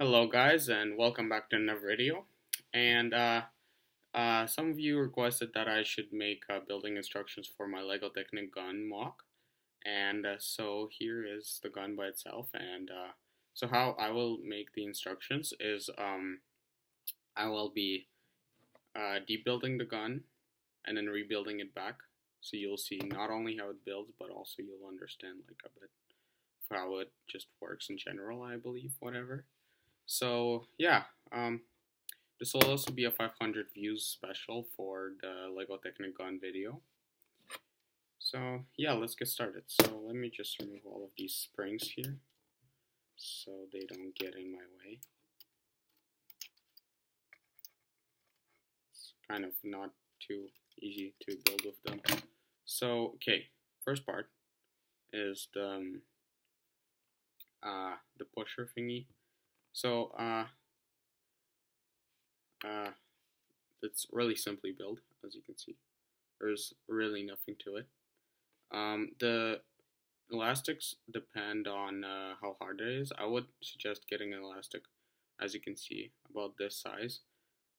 Hello guys and welcome back to another video. And some of you requested that I should make building instructions for my Lego Technic gun MOC. And so here is the gun by itself. And so how I will make the instructions is I will be debuilding the gun and then rebuilding it back. So you'll see not only how it builds, but also you'll understand like a bit of how it just works in general, I believe, whatever. So yeah, this will also be a 500 views special for the Lego Technic gun video. So yeah, let's get started. So let me just remove all of these springs here so they don't get in my way. It's kind of not too easy to build with them. So okay, first part is the pusher thingy. So it's really simply built, as you can see. There's really nothing to it. The elastics depend on how hard it is. I would suggest getting an elastic, as you can see, about this size,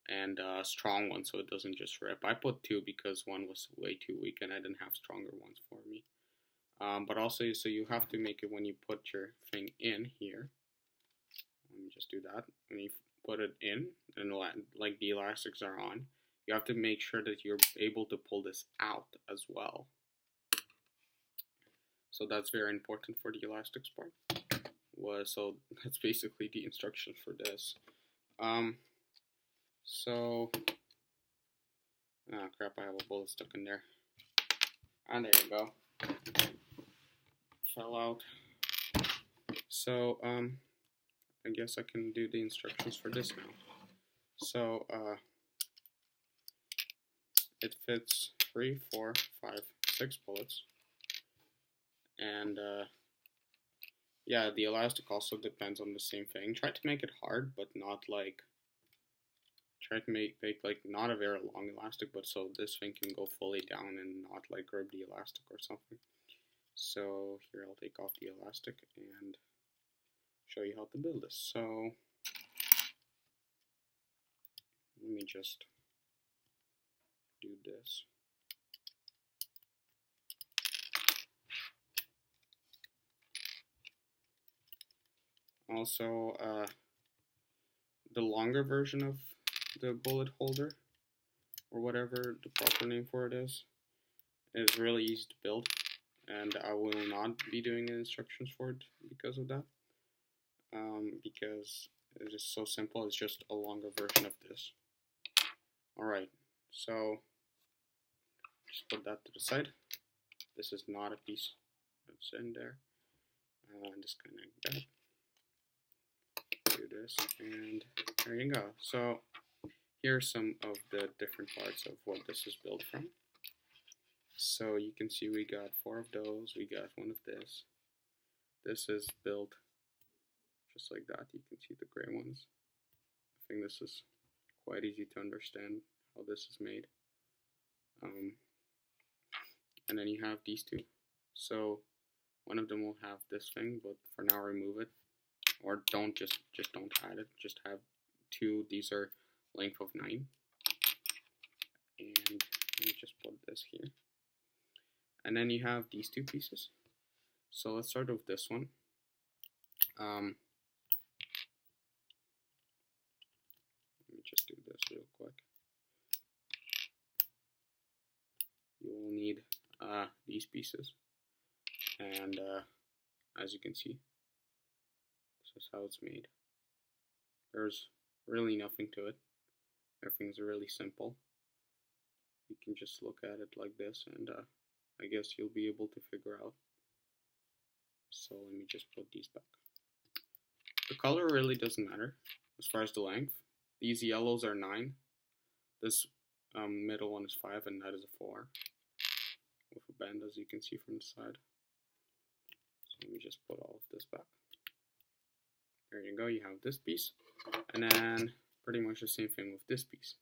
and a strong one so it doesn't just rip. I put two because one was way too weak and I didn't have stronger ones for me. But also, so you have to make it when you put your thing in here. Let me just do that. When you put it in, and like the elastics are on, you have to make sure that you're able to pull this out as well. So that's very important for the elastics part. So that's basically the instructions for this. So, crap, I have a bullet stuck in there. And there you go. Fell out. So, I guess I can do the instructions for this now. So, it fits 3, 4, 5, 6 bullets. And, yeah, the elastic also depends on the same thing. Try to make it hard, but not like, try to make like not a very long elastic, but so this thing can go fully down and not like grab the elastic or something. So here I'll take off the elastic and show you how to build this. So let me just do this. Also, the longer version of the bullet holder, or whatever the proper name for it is really easy to build, and I will not be doing instructions for it because of that. Because it is so simple, it's just a longer version of this. Alright, so just put that to the side. This is not a piece that's in there. Disconnect that. Do this, and there you go. So here's some of the different parts of what this is built from. So you can see we got 4 of those, we got 1 of this. This is built just like that. You can see the gray ones. I think this is quite easy to understand how this is made. And then you have these 2. So one of them will have this thing, but for now remove it. Or don't just don't add it. Just have 2. These are length of 9. And let me just put this here. And then you have these 2 pieces. So let's start with this one. Let me just do this real quick. You will need these pieces. And as you can see, this is how it's made. There's really nothing to it. Everything's really simple. You can just look at it like this, and I guess you'll be able to figure out. So let me just put these back. The color really doesn't matter as far as the length. These yellows are 9. This middle one is 5, and that is a 4. With a bend, as you can see from the side. So let me just put all of this back. There you go, you have this piece. And then pretty much the same thing with this piece.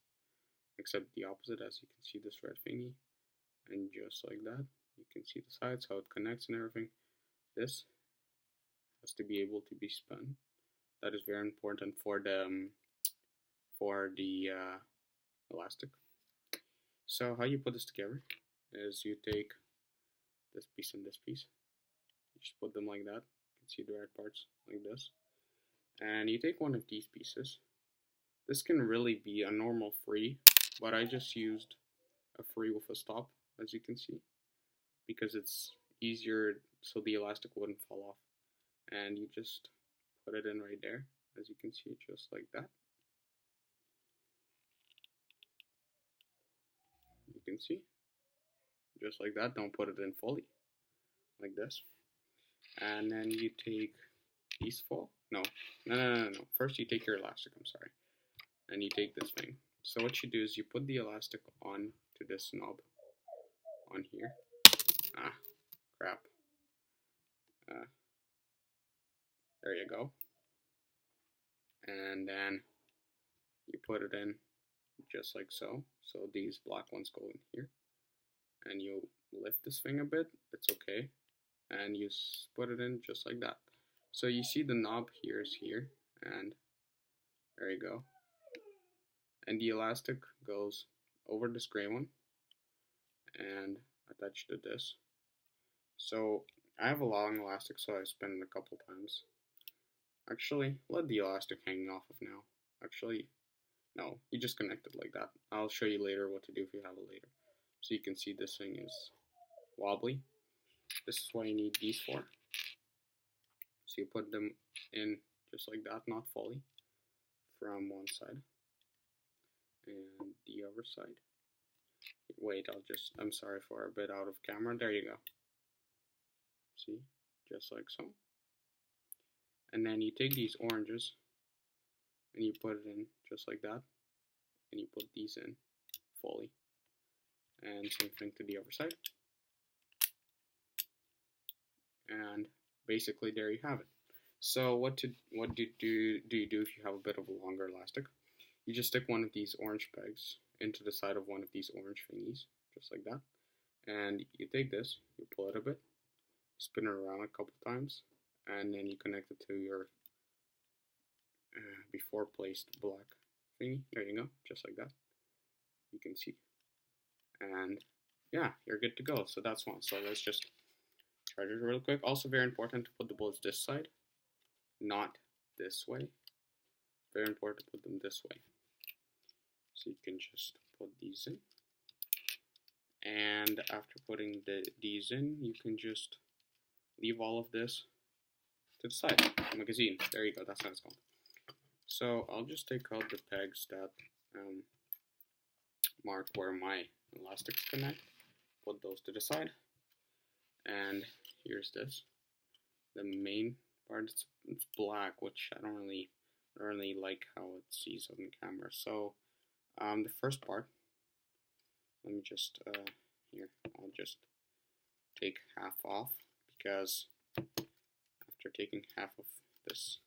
Except the opposite, as you can see this red thingy. And just like that, you can see the sides, how it connects and everything. This has to be able to be spun. That is very important for the elastic. So how you put this together is you take this piece and this piece. You just put them like that. You can see the red parts like this. And you take one of these pieces. This can really be a normal free, but I just used a free with a stop, as you can see, because it's easier so the elastic wouldn't fall off. And you just put it in right there, as you can see, just like that. You can see, just like that. Don't put it in fully, like this. And then you take these four. No. First you take your elastic, I'm sorry. And you take this thing. So what you do is you put the elastic on to this knob on here. Ah, crap. There you go. And then you put it in just like so. So these black ones go in here. And you lift this thing a bit, it's okay. And you put it in just like that. So you see the knob here is here, and there you go. And the elastic goes over this gray one and attached to this. So I have a long elastic, so I spin it a couple times. Actually, let the elastic hang off of now. Actually, no, you just connect it like that. I'll show you later what to do if you have it later. So you can see this thing is wobbly. This is why you need these four. So you put them in just like that, not fully, from one side and the other side. Wait, I'm sorry for a bit out of camera. There you go. See, just like so. And then you take these oranges and you put it in just like that, and you put these in fully. And same thing to the other side. And basically there you have it. So what do you do if you have a bit of a longer elastic? You just stick one of these orange pegs into the side of one of these orange thingies, just like that. And you take this, you pull it a bit, spin it around a couple times, and then you connect it to your before placed black thingy. There you go, just like that. You can see. And yeah, you're good to go. So that's one. So let's just charge it real quick. Also very important to put the bullets this side, not this way. Very important to put them this way. So you can just put these in. And after putting these in, you can just leave all of this to the side. Magazine. There you go. That's how it's called. So I'll just take out the pegs that mark where my elastics connect. Put those to the side. And here's this. The main part, it's black, which I don't really like how it sees on the camera. So the first part, let me just here, I'll just take half off, because after taking half of this,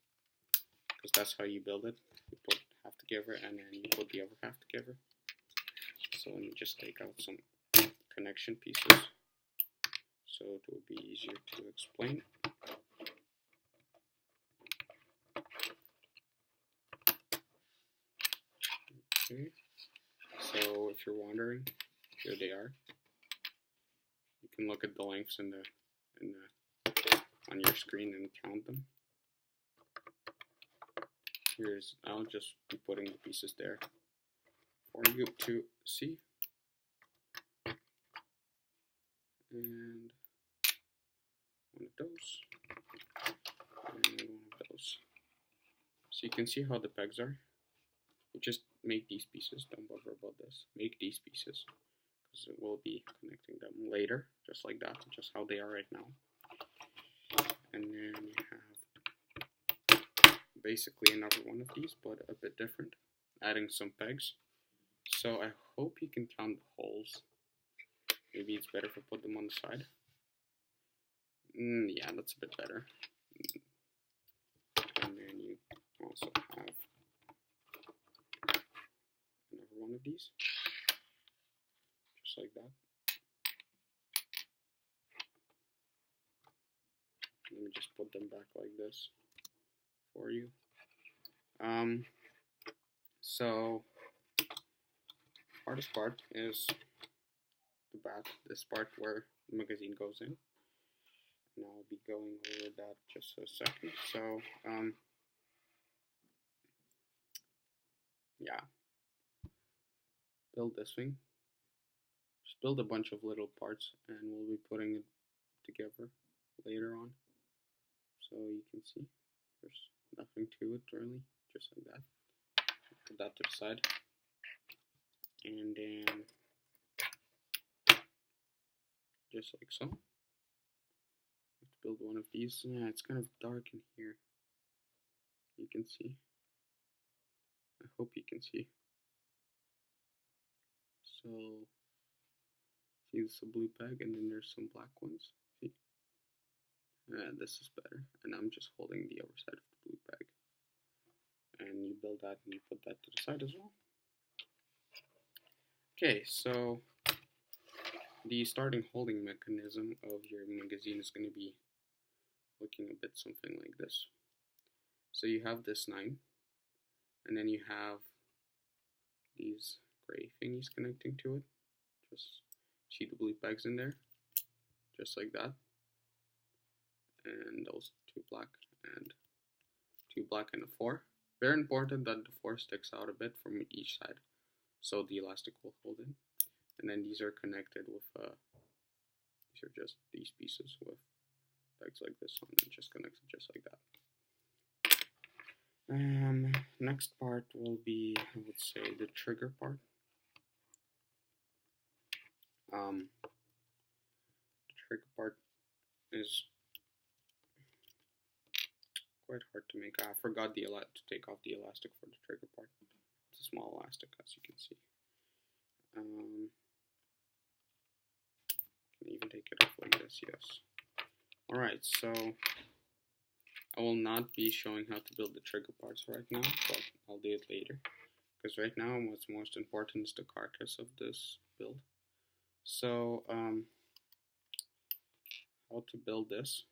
because that's how you build it, you put half together and then you put the other half together. So let me just take out some connection pieces so it will be easier to explain. Okay, so if you're wondering, here they are. You can look at the lengths on your screen and count them. I'll just be putting the pieces there for you to see. And one of those, and one of those. So you can see how the pegs are. You just make these pieces, don't bother about this. Make these pieces, because it will be connecting them later, just like that, just how they are right now. And then you have basically another one of these, but a bit different, adding some pegs. So I hope you can count the holes. Maybe it's better if I put them on the side. Yeah, that's a bit better. And then you also have another one of these, just like that. Let me just put them back like this for you. So hardest part is the back, this part where the magazine goes in. And I'll be going over that just a second. So, yeah, build this thing. Just build a bunch of little parts, and we'll be putting it together later on. So you can see there's nothing to it really, just like that. Put that to the side, and then just like so. Let's build one of these. Yeah, it's kind of dark in here. You can see. I hope you can see. So, see, this is a blue peg, and then there's some black ones. See? This is better, and I'm just holding the other side of the blue peg. And you build that, and you put that to the side as well. Okay, so the starting holding mechanism of your magazine is going to be looking a bit something like this. So you have this 9, and then you have these gray thingies connecting to it. Just see the blue pegs in there, just like that. And those 2 black and a 4. Very important that the 4 sticks out a bit from each side, so the elastic will hold it. And then these are connected with, these are just these pieces with pegs like this one, and just connected just like that. Next part will be, I would say, the trigger part. The trigger part is quite hard to make. I forgot to take off the elastic for the trigger part. It's a small elastic, as you can see. Can even take it off like this, yes. Alright, so I will not be showing how to build the trigger parts right now, but I'll do it later. Because right now what's most important is the carcass of this build. So, how to build this?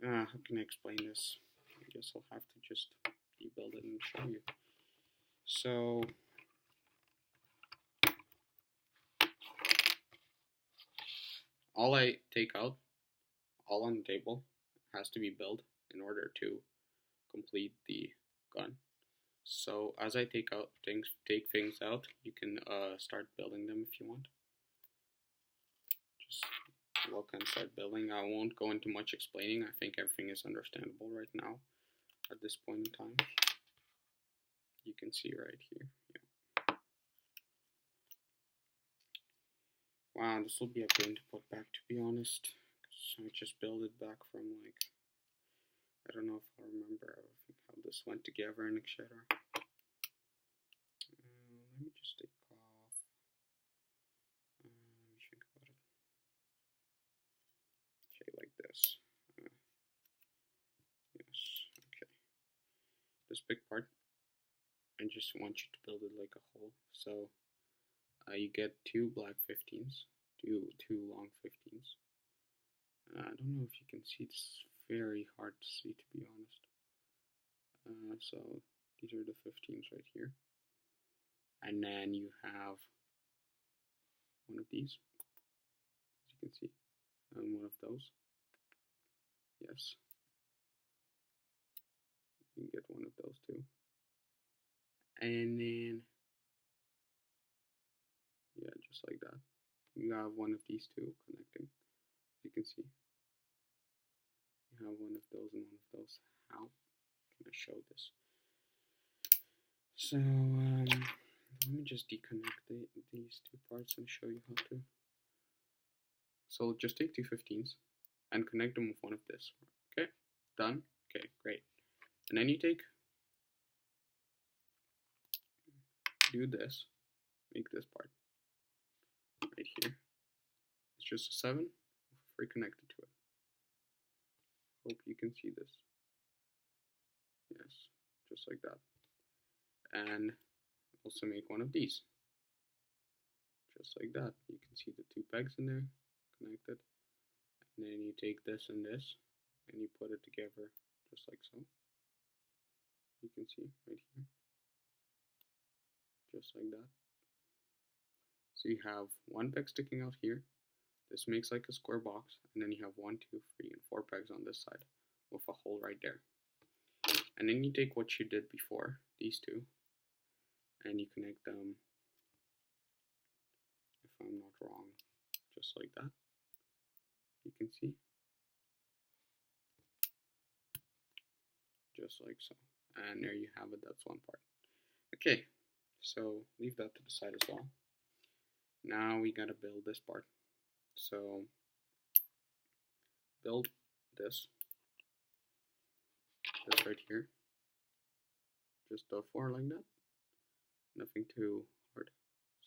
How can I explain this? I guess I'll have to just rebuild it and show you. So, all I take out, all on the table, has to be built in order to complete the gun. So as I take things out, you can start building them if you want. Just look and start building. I won't go into much explaining. I think everything is understandable right now at this point in time. You can see right here. Yeah. Wow, this will be a pain to put back, to be honest. So I just build it back from, like, I don't know if I remember how this went together and etc. Let me just take off. Let me think about it. Okay, like this. Yes, okay. This big part, I just want you to build it like a whole. So you get 2 black 15s, two long 15s. I don't know if you can see, it's very hard to see, to be honest. So these are the 15s right here. And then you have one of these, as you can see, and one of those. Yes. You can get one of those too. And then, yeah, just like that. You have one of these two connecting, you can see. You have one of those and one of those. How can I show this? So, let me just deconnect these 2 parts and show you how to. So just take 2 15s and connect them with one of this. Okay, done? Okay, great. And then you do this, make this part right here. It's just a 7 with a 3 connected to it. Hope you can see this. Yes, just like that. And also make one of these. Just like that. You can see the 2 pegs in there connected. And then you take this and this and you put it together just like so. can see right here, just like that. So you have one peg sticking out here. This makes like a square box, and then you have 1, 2, 3, and 4 pegs on this side with a hole right there. And then you take what you did before, these two, and you connect them, if I'm not wrong, just like that. You can see, just like so. And there you have it, that's one part. Okay, so leave that to the side as well. Now we gotta build this part. So build this right here. Just the 4 like that. Nothing too hard.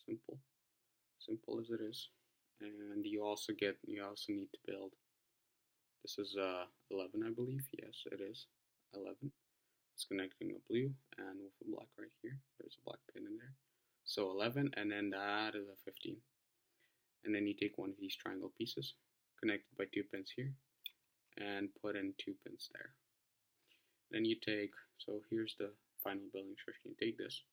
Simple as it is. And you also need to build. This is 11, I believe. Yes, it is 11. It's connecting a blue and with a black right here. There's a black pin in there. So 11, and then that is a 15. And then you take one of these triangle pieces, connected by 2 pins here, and put in 2 pins there. Then you take, so here's the final building instruction. You take this,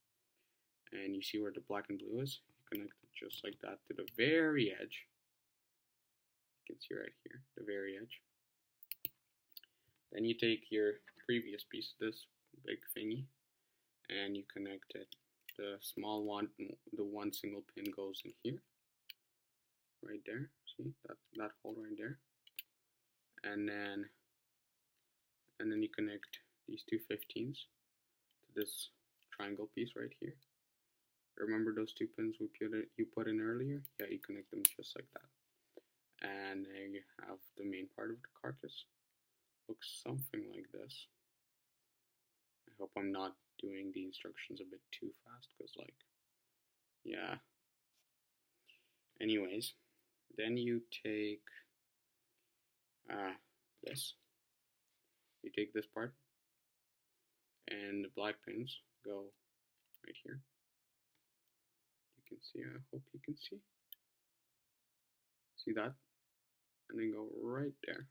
and you see where the black and blue is. You connect it just like that to the very edge. You can see right here, the very edge. Then you take your previous piece, this big thingy, and you connect it. The small one, the one single pin goes in here, right there. See that hole right there, and then you connect these two 15s to this triangle piece right here. Remember those 2 pins you put in earlier? Yeah, you connect them just like that. And there you have the main part of the carcass. Looks something like this. I hope I'm not doing the instructions a bit too fast, because like, yeah. Anyways, then you take this. You take this part, and the black pins go right here. You can see, I hope you can see. See that? And then go right there.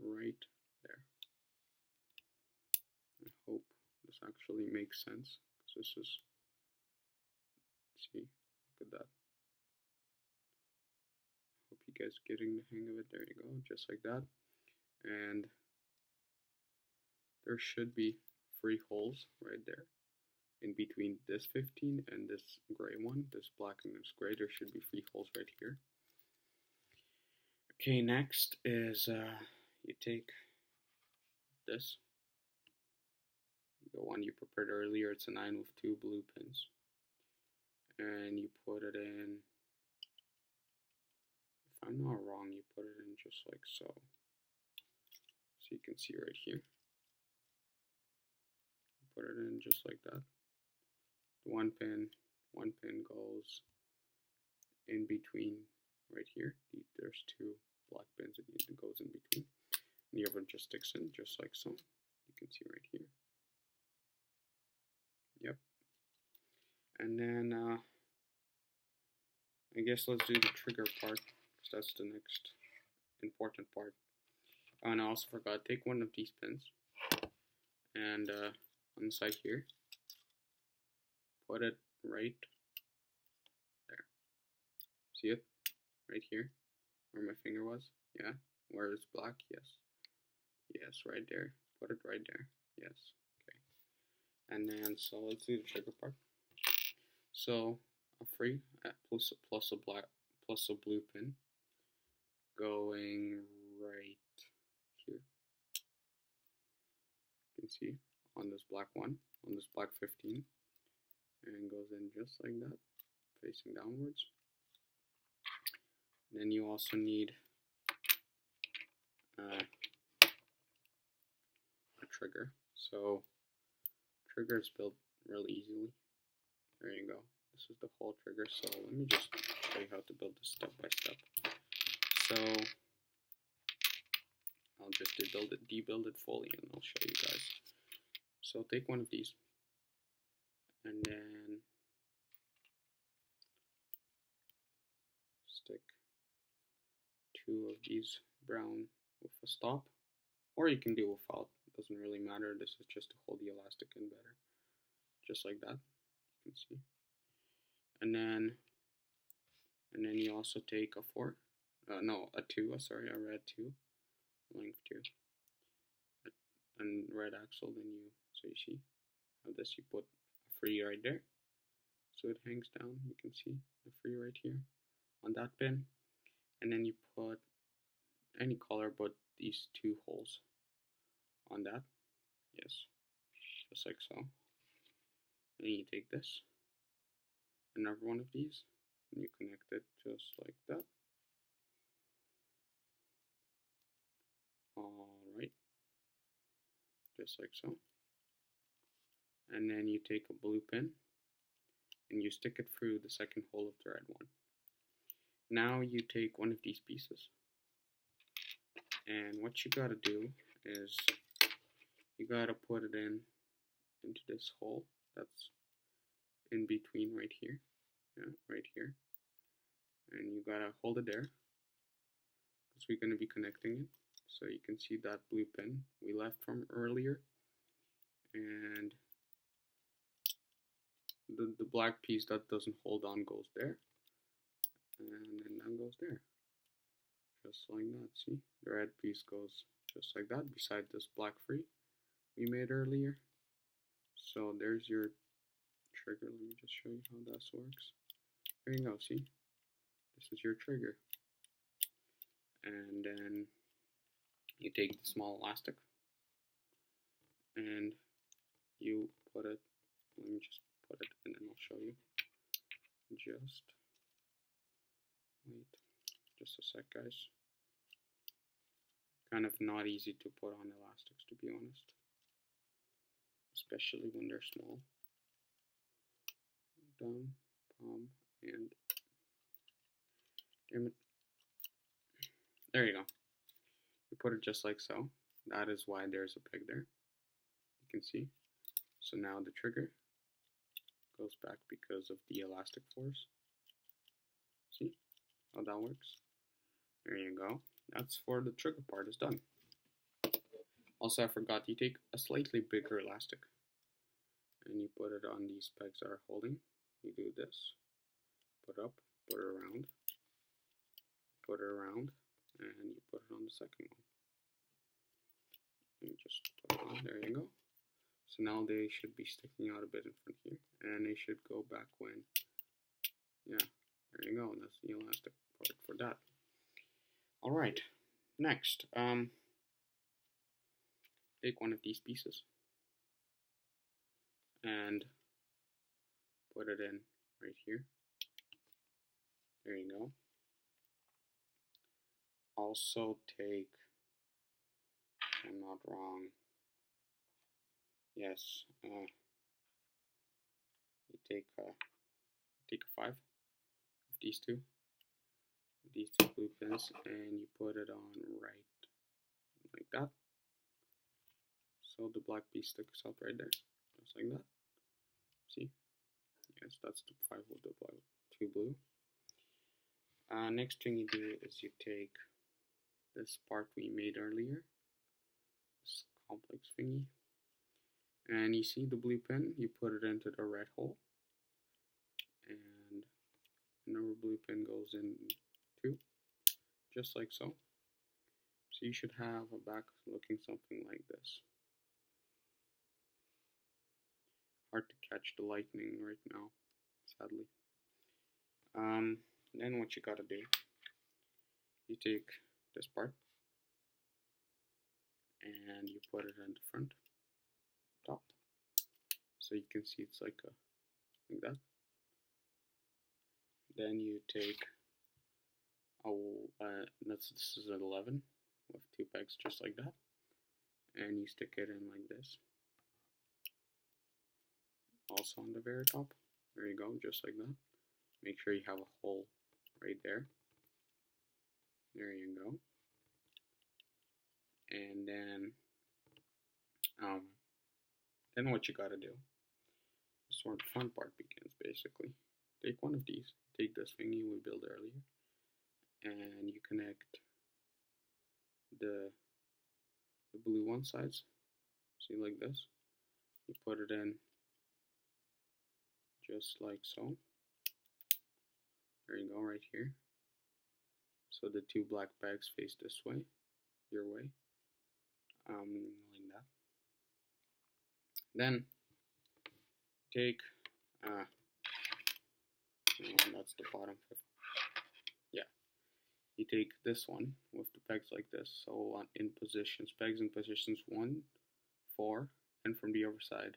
Right there. I hope this actually makes sense, because this is, see, look at that. Hope you guys are getting the hang of it. There you go, just like that. And there should be 3 holes right there. In between this 15 and this gray one, this black and this gray, there should be 3 holes right here. Okay, next is you take this, the one you prepared earlier. It's a 9 with 2 blue pins, and you put it in. If I'm not wrong, you put it in just like so. So you can see right here. You put it in just like that. The one pin goes in between right here. There's 2 black pins and it goes in between. And the other one just sticks in just like so. You can see right here. Yep. And then I guess let's do the trigger part, because that's the next important part. Oh, and I also forgot, take one of these pins and on the side here, put it right there. See it? Right here, where my finger was? Yeah. Where it's black? Yes. Yes, right there. Put it right there. Yes. Okay. And then, so let's do the trigger part. So a 3 plus a blue pin going right here. You can see on this black one, on this black 15, and goes in just like that, facing downwards. And then you also need a trigger. So trigger is built really easily. There you go. This is the whole trigger. So let me just show you how to build this step by step. So I'll just debuild it fully, and I'll show you guys. So take one of these, and then stick 2 of these brown with a stop, or you can do without. It doesn't really matter. This is just to hold the elastic in better. Just like that, you can see. And then you also take a 4, a 2, sorry, a red 2, length 2, and red axle. Then so you see how this, you put a free right there, so it hangs down. You can see the free right here on that pin, and then you put any color but these 2 holes on that. Yes, just like so. And you take this, another one of these, and you connect it just like that. Alright, just like so. And then you take a blue pin and you stick it through the second hole of the red one. Now you take one of these pieces, and what you gotta do is you gotta put it into this hole that's in between right here. Yeah, right here. And you gotta hold it there because we're gonna be connecting it. So you can see that blue pin we left from earlier, and the black piece that doesn't hold on goes there, and then that goes there, just like that. See, the red piece goes just like that beside this black free we made earlier. So there's your trigger. Let me just show you how this works. There you go, see, this is your trigger. And then you take the small elastic and you put it, let me just put it and then I'll show you. Just wait just a sec, guys. Kind of not easy to put on elastics, to be honest, especially when they're small. Down, palm, and damn it. There you go. You put it just like so. That is why there's a peg there. You can see. So now the trigger goes back because of the elastic force. See how that works? There you go. That's for the trigger part is done. Also, I forgot, you take a slightly bigger elastic and you put it on these pegs that are holding. You do this, put up, put it around, and you put it on the second one. And just put it on, there you go. So now they should be sticking out a bit in front here, and they should go back when, yeah, there you go, that's the elastic part for that. Alright, next, take one of these pieces and put it in right here. There you go. Also take, if I'm not wrong, yes, you take a 5 of these two blue pins, and you put it on right like that. So the black piece sticks out right there, just like that. See? Yes, that's the 5 of the 2 blue. Next thing you do is you take this part we made earlier, this complex thingy, and you see the blue pin, you put it into the red hole, and another blue pin goes in too, just like so. So you should have a back looking something like this. Hard to catch the lightning right now, sadly. Then what you gotta do, you take this part and you put it in the front, top, so you can see it's like that. Then you take this is an 11 with 2 pegs just like that, and you stick it in like this. Also on the very top, there you go, just like that. Make sure you have a hole right there. There you go. And then what you gotta do is where the fun part begins, basically. Take one of these, take this thingy we built earlier, and you connect the blue one sides See, like this. You put it in just like so. There you go, right here. So the two black pegs face this way, your way, like that. Then take, that's the bottom. Yeah, you take this one with the pegs like this. So in positions, pegs in positions 1, 4, and from the other side,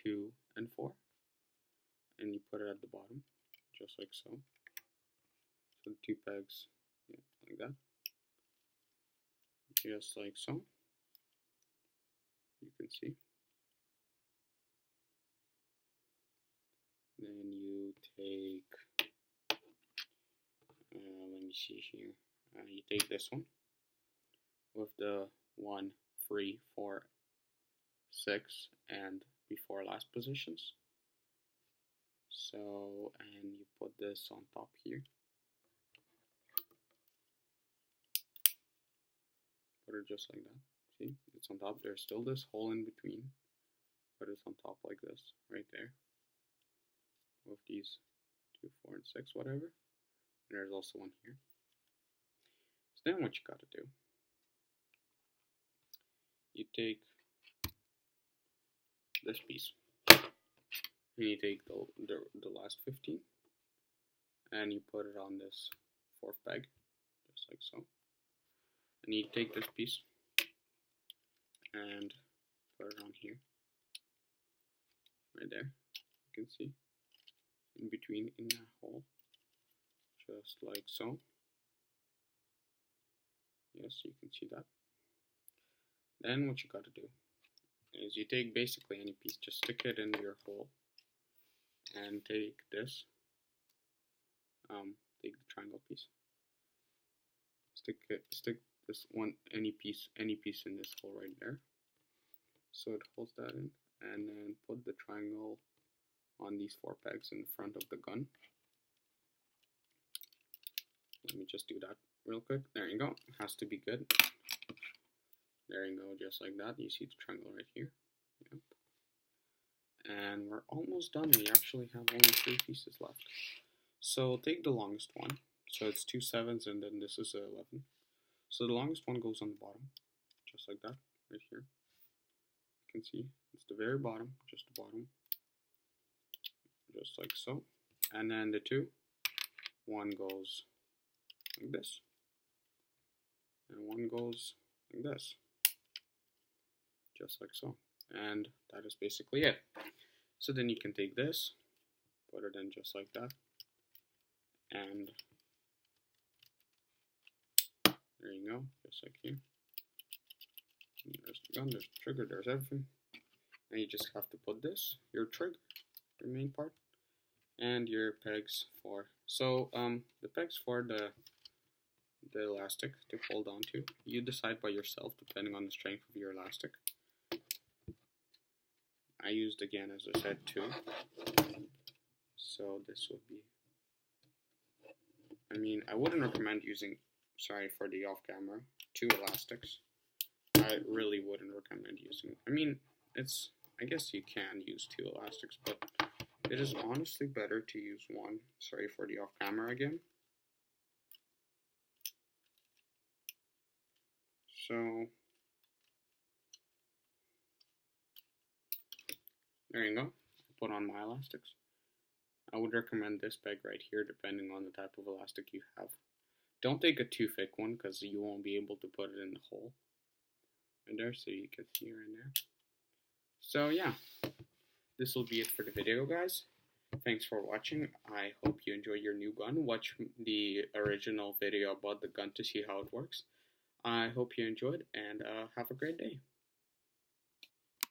2 and 4, and you put it at the bottom, just like so. So the two pegs, yeah, like that, just like so. You can see. Then you take, let me see here. You take this one with the 1, 3, 4, 6, and before last positions. So, and you put this on top here. Put it just like that. See, it's on top. There's still this hole in between, but it's on top like this, right there. With these 2, 4, and 6, whatever. And there's also one here. So then what you gotta do, you take this piece, and you take the last 15, and you put it on this 4th peg, just like so. And you take this piece and put it on here, right there. You can see in between in that hole, just like so. Yes, you can see that. Then what you gotta do is you take basically any piece, just stick it in your hole, and take this, take the triangle piece, stick this one, any piece in this hole right there, so it holds that in, and then put the triangle on these 4 pegs in front of the gun. Let me just do that real quick. There you go. It has to be good. There you go, just like that. You see the triangle right here. Yep. And we're almost done. We actually have only 3 pieces left. So take the longest one. So it's 2 7s, and then this is 11. So the longest one goes on the bottom, just like that, right here. You can see it's the very bottom, just the bottom, just like so. And then the 2, one goes like this, and one goes like this, just like so. And that is basically it. So then you can take this, put it in just like that, and there you go, just like here. And there's the gun, there's the trigger, there's everything. And you just have to put this, your trigger, your main part, and your pegs for, so the pegs for the elastic to hold on to, you decide by yourself depending on the strength of your elastic. I used, again, as I said, 2. So this would be, I mean, I wouldn't recommend using, sorry for the off camera, 2 elastics. I really wouldn't recommend using, I mean, it's, I guess you can use 2 elastics, but it is honestly better to use 1. Sorry for the off camera again. So there you go. Put on my elastics. I would recommend this peg right here depending on the type of elastic you have. Don't take a too thick one because you won't be able to put it in the hole. Right there, so you can see right there. So yeah, this will be it for the video, guys. Thanks for watching. I hope you enjoy your new gun. Watch the original video about the gun to see how it works. I hope you enjoyed, and have a great day.